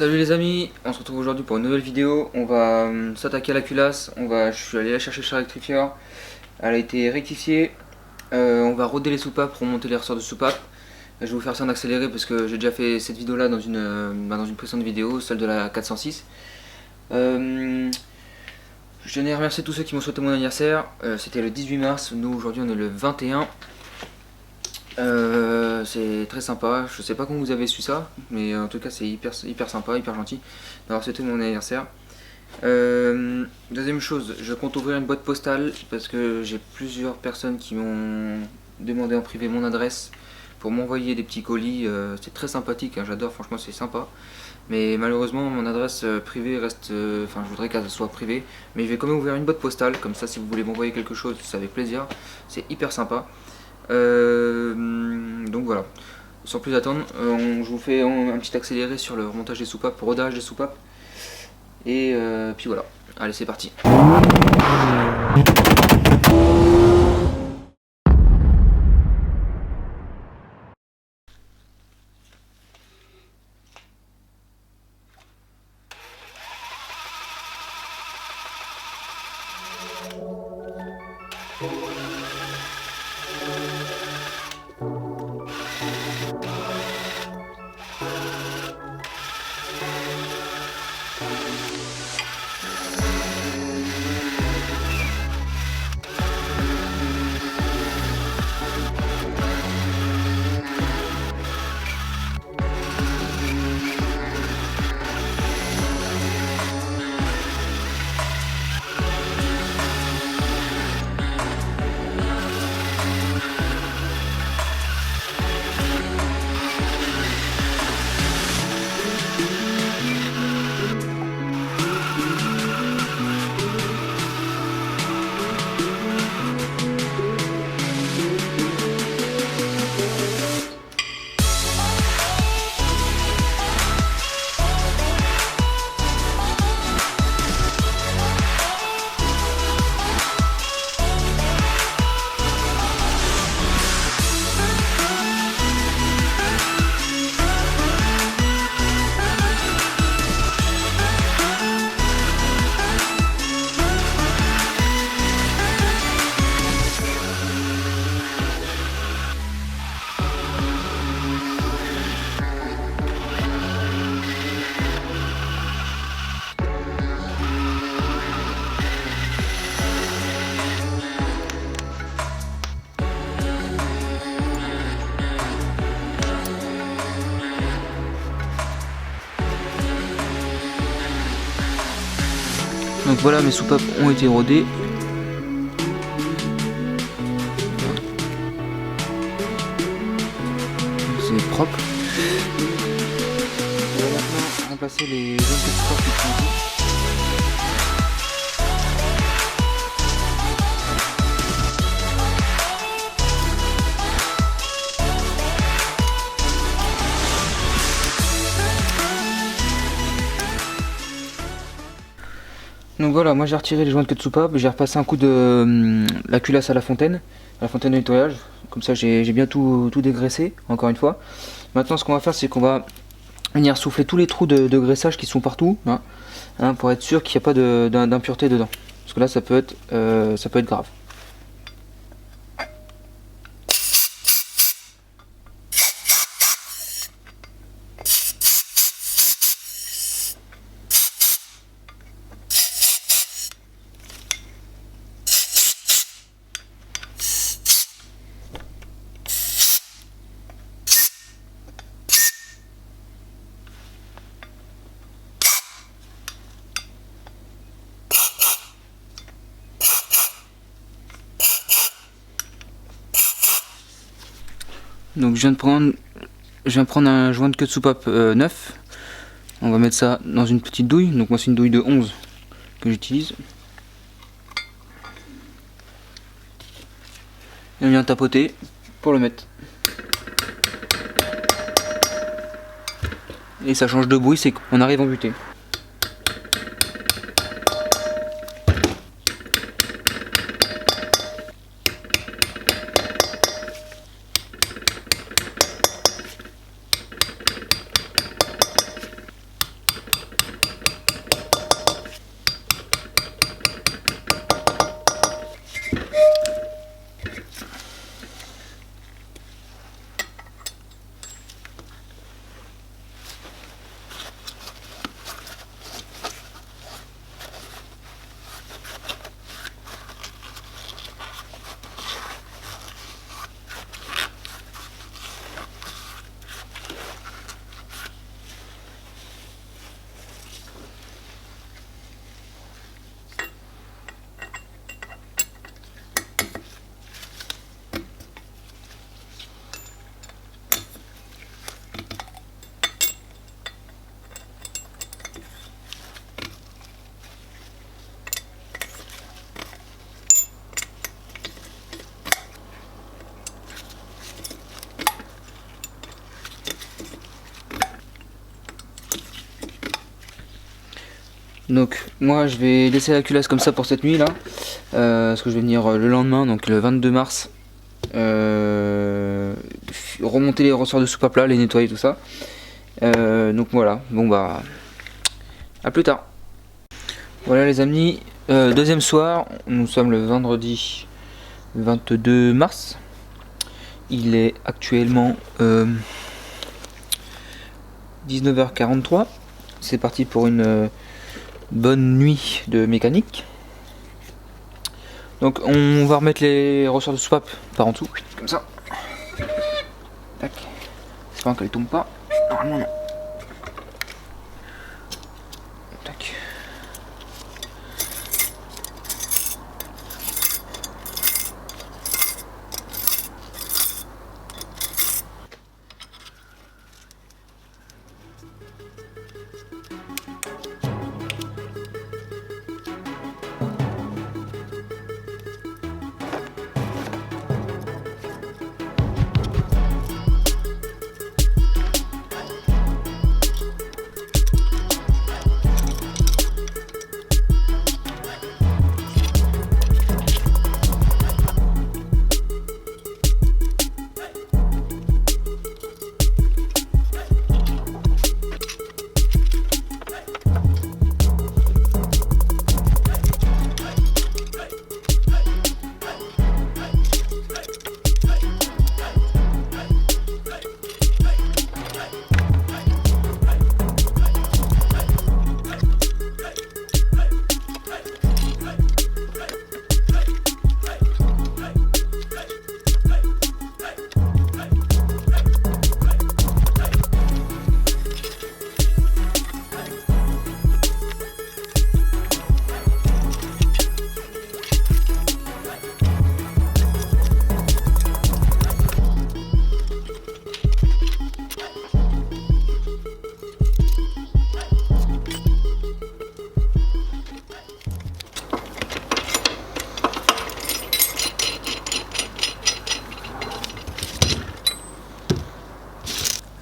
Salut les amis, on se retrouve aujourd'hui pour une nouvelle vidéo. On va s'attaquer à la culasse. Je suis allé la chercher chez Rectifier. Elle a été rectifiée. On va roder les soupapes pour monter les ressorts de soupapes. Je vais vous faire ça en accéléré parce que j'ai déjà fait cette vidéo là dans une précédente vidéo, celle de la 406. Je tenais à remercier tous ceux qui m'ont souhaité mon anniversaire. C'était le 18 mars, nous aujourd'hui on est le 21. C'est très sympa, je sais pas comment vous avez su ça, mais en tout cas c'est hyper sympa, hyper gentil d'avoir souhaité mon anniversaire. Deuxième chose, je compte ouvrir une boîte postale parce que j'ai plusieurs personnes qui m'ont demandé en privé mon adresse pour m'envoyer des petits colis. C'est très sympathique, hein, j'adore, franchement c'est sympa. Mais malheureusement mon adresse privée reste, enfin je voudrais qu'elle soit privée, mais je vais quand même ouvrir une boîte postale, comme ça si vous voulez m'envoyer quelque chose c'est avec plaisir, c'est hyper sympa. Donc voilà, sans plus attendre, je vous fais un petit accéléré sur le remontage des soupapes, rodage des soupapes, et puis voilà, allez c'est parti. Donc voilà, mes soupapes ont été rodées. C'est propre. On va maintenant remplacer les jaunes de soupapes qui sont ici. Donc voilà, moi j'ai retiré les joints de queue de soupape, j'ai repassé un coup de la culasse à la fontaine de nettoyage, comme ça j'ai bien tout dégraissé, encore une fois. Maintenant ce qu'on va faire c'est qu'on va venir souffler tous les trous de graissage qui sont partout, hein, pour être sûr qu'il n'y a pas d'impureté dedans, parce que là ça peut être grave. Donc je viens de prendre un joint de queue de soupape neuf. On va mettre ça dans une petite douille. Donc moi c'est une douille de 11 que j'utilise. Et on vient tapoter pour le mettre. Et ça change de bruit, c'est qu'on arrive en butée. Donc moi je vais laisser la culasse comme ça pour cette nuit là, parce que je vais venir le lendemain, donc le 22 mars, remonter les ressorts de soupape là, les nettoyer tout ça. Donc voilà, bon bah à plus tard. Voilà les amis, deuxième soir, nous sommes le vendredi 22 mars. Il est actuellement 19h43. C'est parti pour une bonne nuit de mécanique. Donc on va remettre les ressorts de soupape par en dessous, comme ça. Tac. J'espère qu'elle tombe pas. Normalement non. Tac.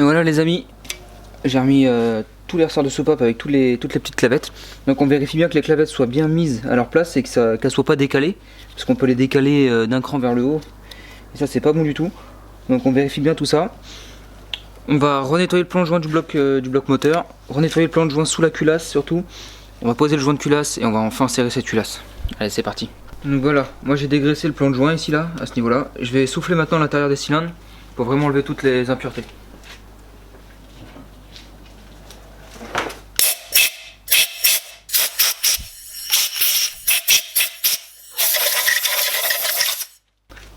Et voilà les amis, j'ai remis tous les ressorts de soupape avec toutes les petites clavettes. Donc on vérifie bien que les clavettes soient bien mises à leur place et qu'elles ne soient pas décalées, parce qu'on peut les décaler d'un cran vers le haut, et ça c'est pas bon du tout. Donc on vérifie bien tout ça. On va renettoyer le plan de joint du bloc moteur, renettoyer le plan de joint sous la culasse surtout. On va poser le joint de culasse et on va enfin serrer cette culasse. Allez c'est parti. Donc voilà, moi j'ai dégraissé le plan de joint ici là, à ce niveau là. Je vais souffler maintenant l'intérieur des cylindres pour vraiment enlever toutes les impuretés.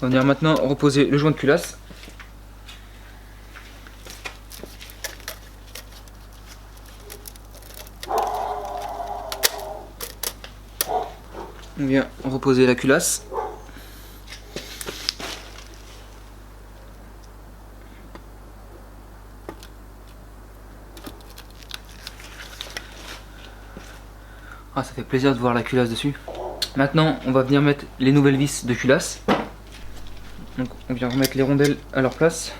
On va venir maintenant reposer le joint de culasse. On vient reposer la culasse. Ah, ça fait plaisir de voir la culasse dessus. Maintenant, on va venir mettre les nouvelles vis de culasse. Donc, on vient remettre les rondelles à leur place.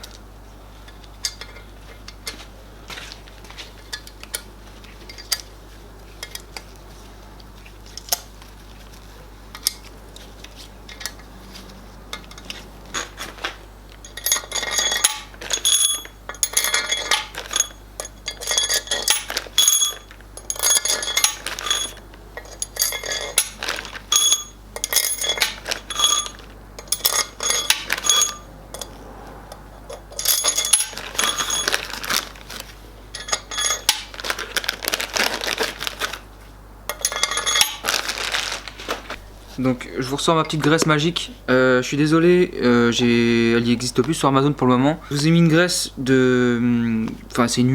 Donc je vous ressors ma petite graisse magique. Je suis désolé, elle y existe plus sur Amazon pour le moment. Je vous ai mis une graisse de... Enfin c'est une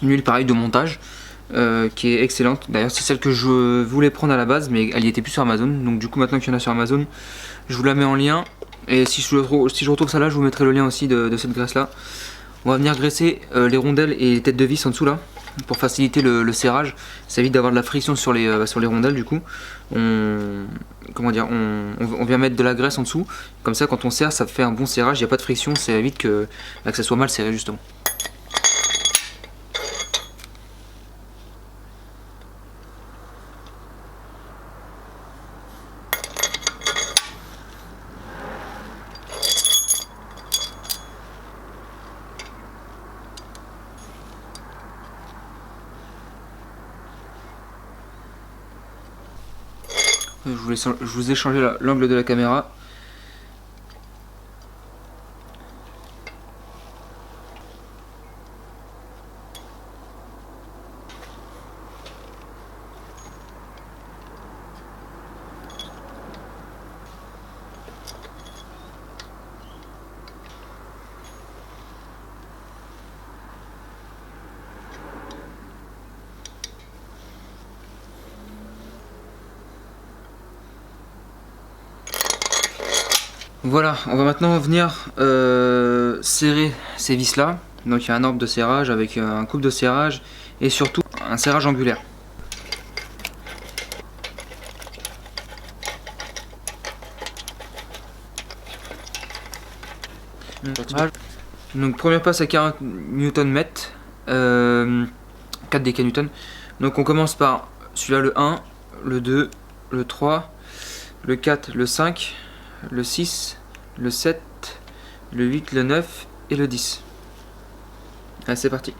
huile pareille de montage qui est excellente. D'ailleurs c'est celle que je voulais prendre à la base mais elle y était plus sur Amazon. Donc du coup maintenant qu'il y en a sur Amazon, je vous la mets en lien. Et si je retrouve ça là, je vous mettrai le lien aussi de cette graisse là. On va venir graisser les rondelles et les têtes de vis en dessous là, pour faciliter le serrage. Ça évite d'avoir de la friction sur les rondelles du coup. On vient mettre de la graisse en dessous, comme ça quand on serre ça fait un bon serrage, il n'y a pas de friction, ça évite que ça soit mal serré justement. Je vous ai changé l'angle de la caméra. Voilà, on va maintenant venir serrer ces vis là. Donc il y a un ordre de serrage avec un couple de serrage et surtout un serrage angulaire. Donc première passe à 40 Nm, 4 décanewtons. Donc on commence par celui-là, le 1, le 2, le 3, le 4, le 5, le 6, le 7, le 8, le 9 et le 10. Allez, c'est parti.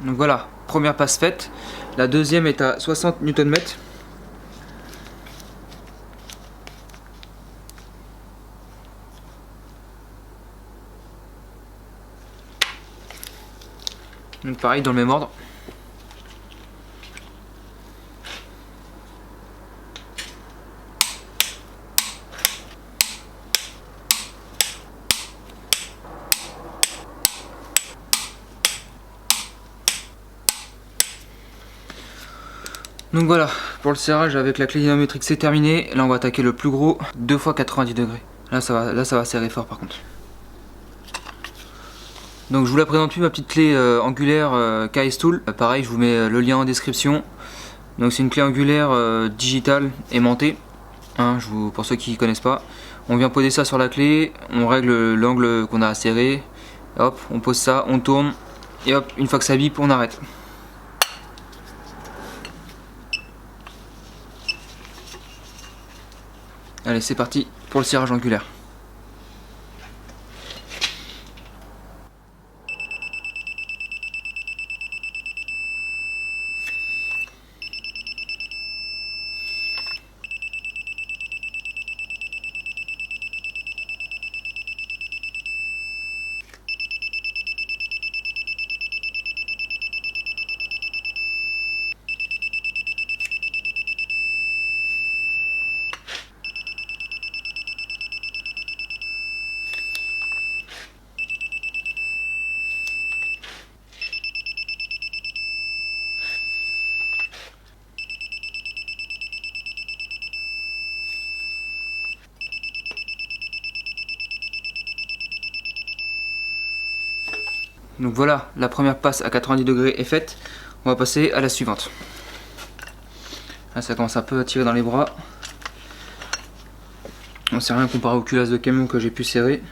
Donc voilà, première passe faite. La deuxième est à 60 Nm. Donc pareil, dans le même ordre. Donc voilà, pour le serrage avec la clé dynamométrique c'est terminé. Là on va attaquer le plus gros, 2 fois 90 degrés. Là ça va serrer fort par contre. Donc je vous la présente plus, ma petite clé angulaire KS Tool. Pareil, je vous mets le lien en description. Donc c'est une clé angulaire digitale aimantée. Hein, pour ceux qui ne connaissent pas. On vient poser ça sur la clé, on règle l'angle qu'on a à serrer. Hop, on pose ça, on tourne. Et hop, une fois que ça bip, on arrête. Allez, c'est parti pour le serrage angulaire. Donc voilà, la première passe à 90 degrés est faite. On va passer à la suivante. Là, ça commence un peu à tirer dans les bras. On sait rien comparé aux culasses de camion que j'ai pu serrer.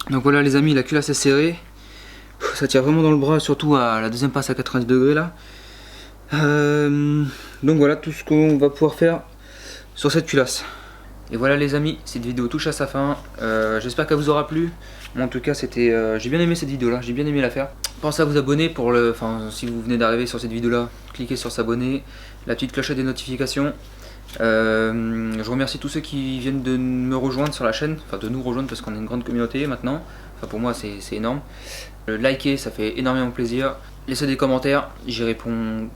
Donc voilà les amis, la culasse est serrée. Ça tire vraiment dans le bras, surtout à la deuxième passe à 90 degrés là. Donc voilà tout ce qu'on va pouvoir faire sur cette culasse. Et voilà les amis, cette vidéo touche à sa fin. J'espère qu'elle vous aura plu. Moi, en tout cas c'était, j'ai bien aimé cette vidéo là, j'ai bien aimé la faire. Pensez à vous abonner pour le, si vous venez d'arriver sur cette vidéo là, cliquez sur s'abonner, la petite clochette des notifications. Je remercie tous ceux qui viennent de me rejoindre sur la chaîne, enfin de nous rejoindre parce qu'on est une grande communauté maintenant. Enfin pour moi c'est énorme. Likez, ça fait énormément plaisir. Laissez des commentaires, j'y réponds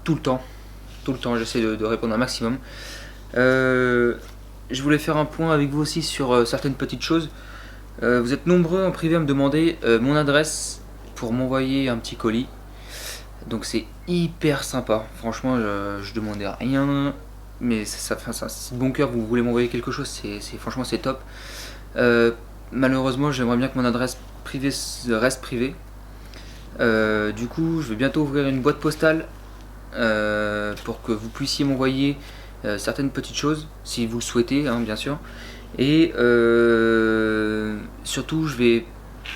tout le temps. tout le temps, j'essaie de répondre un maximum. Je voulais faire un point avec vous aussi sur certaines petites choses. Vous êtes nombreux en privé à me demander mon adresse pour m'envoyer un petit colis. Donc c'est hyper sympa. Franchement, je demandais rien, mais c'est de bon cœur. Vous voulez m'envoyer quelque chose, franchement c'est top. Malheureusement, j'aimerais bien que mon adresse privée reste privée. Du coup, je vais bientôt ouvrir une boîte postale pour que vous puissiez m'envoyer certaines petites choses, si vous le souhaitez, hein, bien sûr. Et surtout,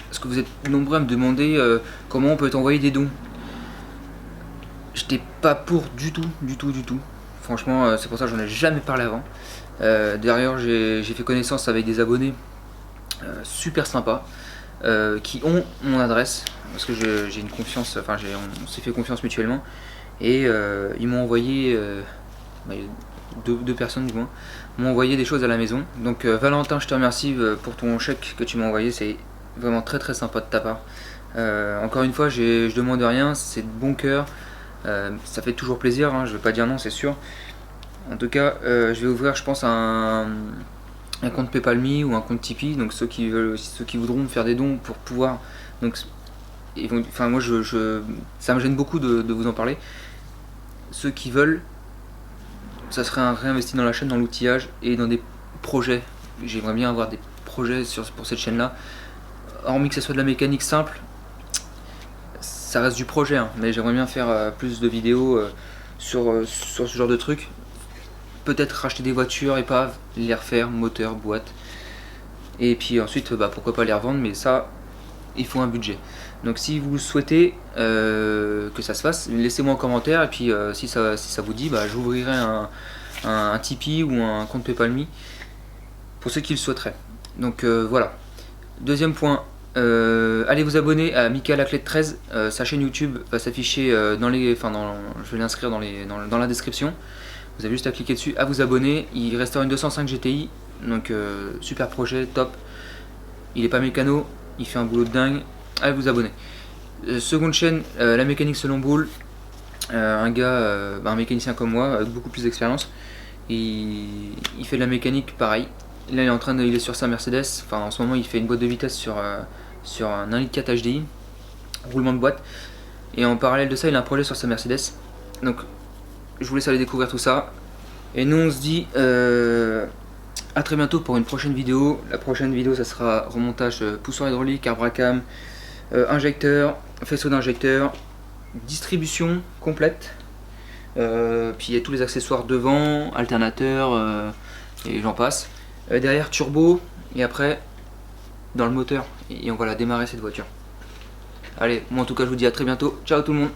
parce que vous êtes nombreux à me demander comment on peut t'envoyer des dons. J'étais pas pour du tout. Franchement, c'est pour ça que j'en ai jamais parlé avant. D'ailleurs, j'ai fait connaissance avec des abonnés super sympas qui ont mon adresse, parce que j'ai une confiance, enfin on s'est fait confiance mutuellement, et ils m'ont envoyé, deux personnes du moins, m'ont envoyé des choses à la maison. Donc Valentin, je te remercie pour ton chèque que tu m'as envoyé, c'est vraiment très sympa de ta part. Encore une fois, je demande rien, c'est de bon cœur, ça fait toujours plaisir, hein, je vais pas dire non, c'est sûr. En tout cas, je vais ouvrir, je pense, un compte PayPal.me ou un compte Tipeee. Donc ceux qui voudront me faire des dons pour pouvoir, donc enfin moi ça me gêne beaucoup de vous en parler. Ceux qui veulent, ça serait un réinvesti dans la chaîne, dans l'outillage et dans des projets. J'aimerais bien avoir des projets pour cette chaîne là, hormis que ce soit de la mécanique simple. Ça reste du projet, hein, mais j'aimerais bien faire plus de vidéos sur ce genre de trucs. Peut-être racheter des voitures, épaves, les refaire, moteur, boîte. Et puis ensuite, pourquoi pas les revendre, mais ça, il faut un budget. Donc si vous souhaitez que ça se fasse, laissez-moi en commentaire. Et puis si ça vous dit, j'ouvrirai un Tipeee ou un compte PayPal.me pour ceux qui le souhaiteraient. Donc voilà. Deuxième point, allez vous abonner à Michael Laclette 13. Sa chaîne YouTube va s'afficher je vais l'inscrire dans la description. Vous avez juste à cliquer dessus, à vous abonner. Il restera une 205 GTI, donc super projet, top. Il est pas mécano, il fait un boulot de dingue. Allez vous abonner. Seconde chaîne, la mécanique selon Boule. Un gars, un mécanicien comme moi, avec beaucoup plus d'expérience. Il fait de la mécanique pareil. Là il est sur sa Mercedes. Enfin en ce moment il fait une boîte de vitesse sur un 1.4 litre HDI, roulement de boîte. Et en parallèle de ça, il a un projet sur sa Mercedes. Donc je vous laisse aller découvrir tout ça. Et nous on se dit à très bientôt pour une prochaine vidéo. La prochaine vidéo ça sera remontage poussoir hydraulique, arbre à cam, injecteur, faisceau d'injecteur, distribution complète. Puis il y a tous les accessoires devant, alternateur et j'en passe. Derrière turbo et après dans le moteur. Et on va la démarrer cette voiture. Allez, moi en tout cas je vous dis à très bientôt. Ciao tout le monde.